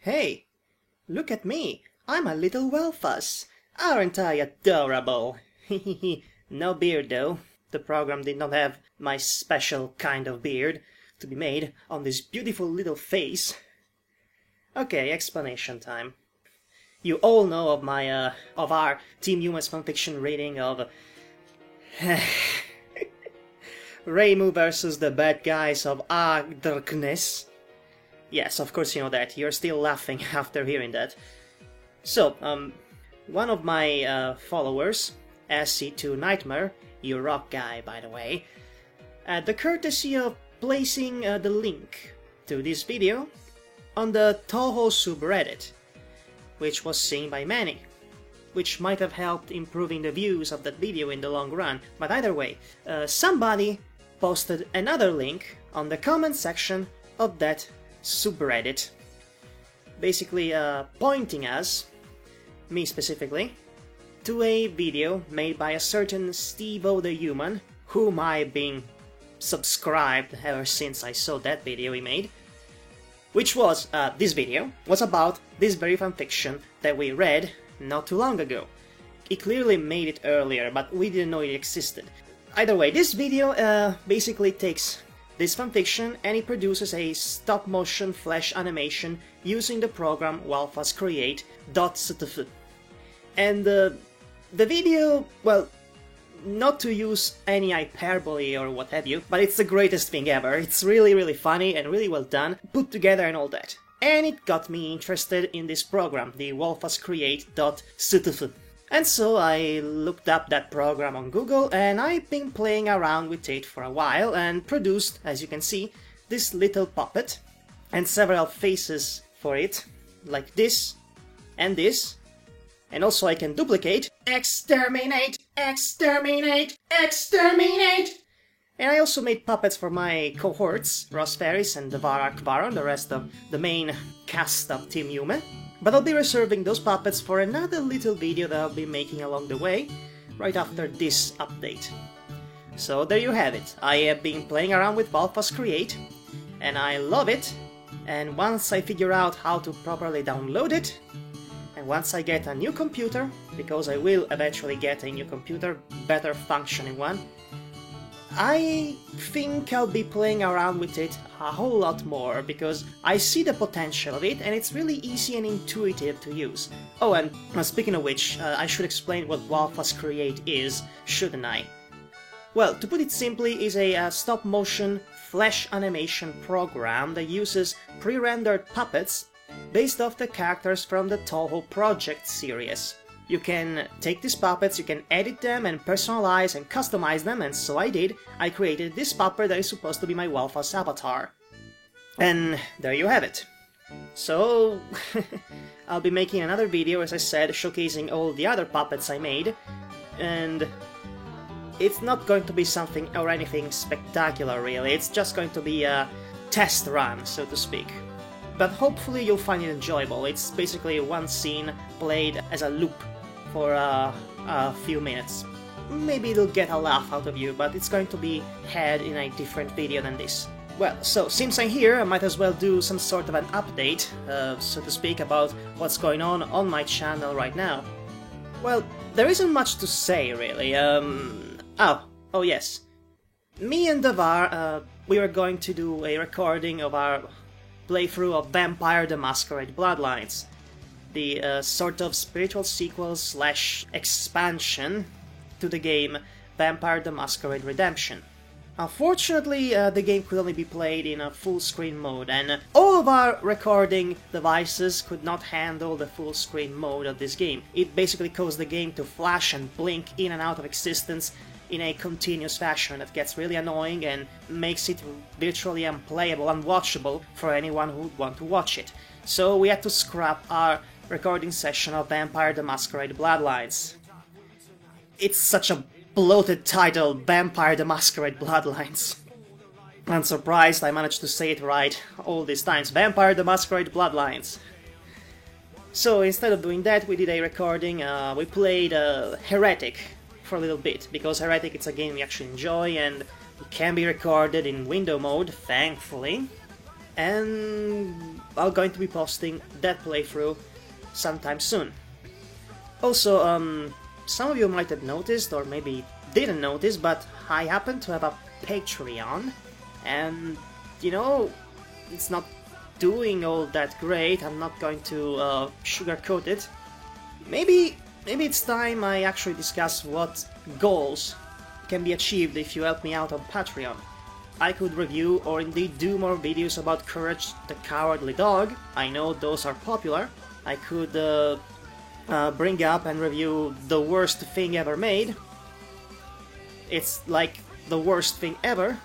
Hey, look at me. I'm a little Welfus. Aren't I adorable? No beard though. The program did not have my special kind of beard to be made on this beautiful little face. Okay, explanation time. You all know of our Team Human's fanfiction reading of Reimu versus the bad guys of Darkness. Yes, of course you know that. You're still laughing after hearing that. So, one of my followers, SC2 Nightmare, you rock guy by the way, had the courtesy of placing the link to this video on the Touhou subreddit, which was seen by many, which might have helped improving the views of that video in the long run, but either way, somebody posted another link on the comment section of that subreddit, basically pointing us, me specifically, to a video made by a certain Steve-O the Human, whom I've been subscribed ever since I saw that video he made, which was, this video was about this very fanfiction that we read not too long ago. He clearly made it earlier, but we didn't know it existed. Either way, this video basically takes this fanfiction and it produces a stop-motion flash animation using the program walfuscreate.ctf. And the video, well, not to use any hyperbole or what have you, but it's the greatest thing ever. It's really funny and really well done, put together and all that. And it got me interested in this program, the walfuscreate.ctf. And so I looked up that program on Google and I've been playing around with it for a while and produced, as you can see, this little puppet and several faces for it, like this and this. And also I can duplicate, exterminate, exterminate, exterminate! And I also made puppets for my cohorts, Ross Ferris and Devar Akbaron, the rest of the main cast of Team Human. But I'll be reserving those puppets for another little video that I'll be making along the way, right after this update. So there you have it. I have been playing around with Walfus Create, and I love it. And once I figure out how to properly download it, and once I get a new computer, because I will eventually get a new computer, better functioning one, I think I'll be playing around with it a whole lot more, because I see the potential of it and it's really easy and intuitive to use. Oh, and speaking of which, I should explain what Walfus Create is, shouldn't I? Well, to put it simply, is a stop-motion flash animation program that uses pre-rendered puppets based off the characters from the Touhou Project series. You can take these puppets, you can edit them and personalize and customize them, and so I did. I created this puppet that is supposed to be my Walfus avatar. And there you have it. So, I'll be making another video, as I said, showcasing all the other puppets I made, and it's not going to be something or anything spectacular really, it's just going to be a test run, so to speak. But hopefully you'll find it enjoyable. It's basically one scene played as a loop for a few minutes. Maybe it'll get a laugh out of you, but it's going to be had in a different video than this. Well, so since I'm here, I might as well do some sort of an update, so to speak, about what's going on my channel right now. Well, there isn't much to say, really. Oh yes. Me and Devar, we were going to do a recording of our playthrough of Vampire the Masquerade Bloodlines, the sort of spiritual sequel / expansion to the game Vampire the Masquerade Redemption. Unfortunately, the game could only be played in a full-screen mode, and all of our recording devices could not handle the full-screen mode of this game. It basically caused the game to flash and blink in and out of existence in a continuous fashion that gets really annoying and makes it virtually unplayable, unwatchable for anyone who would want to watch it. So we had to scrap our recording session of Vampire the Masquerade Bloodlines. It's such a bloated title, Vampire the Masquerade Bloodlines. I'm surprised I managed to say it right all these times, Vampire the Masquerade Bloodlines. So instead of doing that, we did a recording, we played Heretic for a little bit, because Heretic it's a game we actually enjoy and it can be recorded in window mode, thankfully. and I'm going to be posting that playthrough sometime soon. Also, some of you might have noticed, or maybe didn't notice, but I happen to have a Patreon, and you know, it's not doing all that great. I'm not going to sugarcoat it. Maybe it's time I actually discuss what goals can be achieved if you help me out on Patreon. I could review or indeed do more videos about Courage the Cowardly Dog. I know those are popular. I could bring up and review The Worst Thing Ever Made. It's like the worst thing ever.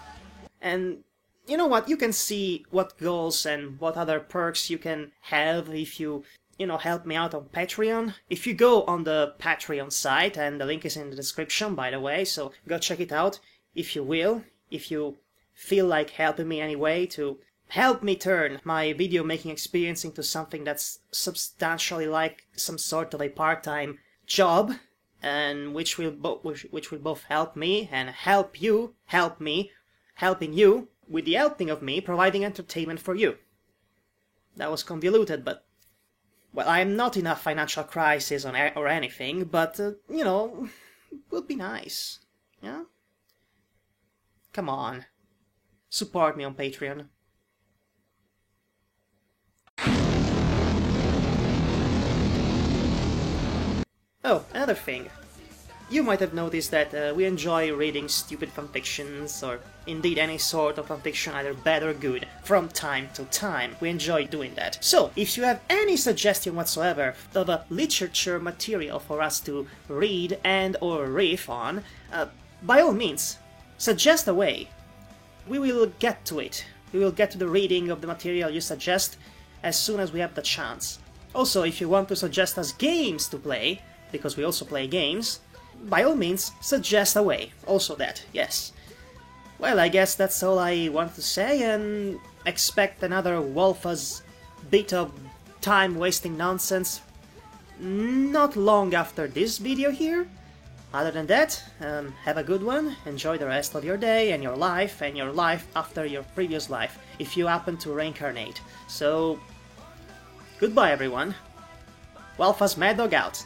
And you know what? You can see what goals and what other perks you can have if you help me out on Patreon. If you go on the Patreon site, and the link is in the description, by the way, so go check it out if you will. If you feel like helping me anyway to help me turn my video making experience into something that's substantially like some sort of a part-time job, and which will both help me and help me, helping you with the helping of me providing entertainment for you. That was convoluted, but well, I'm not in a financial crisis or anything, but you know, it would be nice, yeah? Come on, support me on Patreon. Oh, another thing. You might have noticed that we enjoy reading stupid fanfictions, or indeed any sort of fanfiction, either bad or good, from time to time. We enjoy doing that. So, if you have any suggestion whatsoever of a literature material for us to read and or riff on, by all means, suggest away. We will get to it. We will get to the reading of the material you suggest as soon as we have the chance. Also, if you want to suggest us games to play, because we also play games, by all means, suggest away. Also that, yes. Well, I guess that's all I want to say, and expect another Wolfaz bit of time-wasting nonsense not long after this video here. Other than that, have a good one, enjoy the rest of your day and your life after your previous life, if you happen to reincarnate. So, goodbye everyone. Wolfaz Mad Dog out.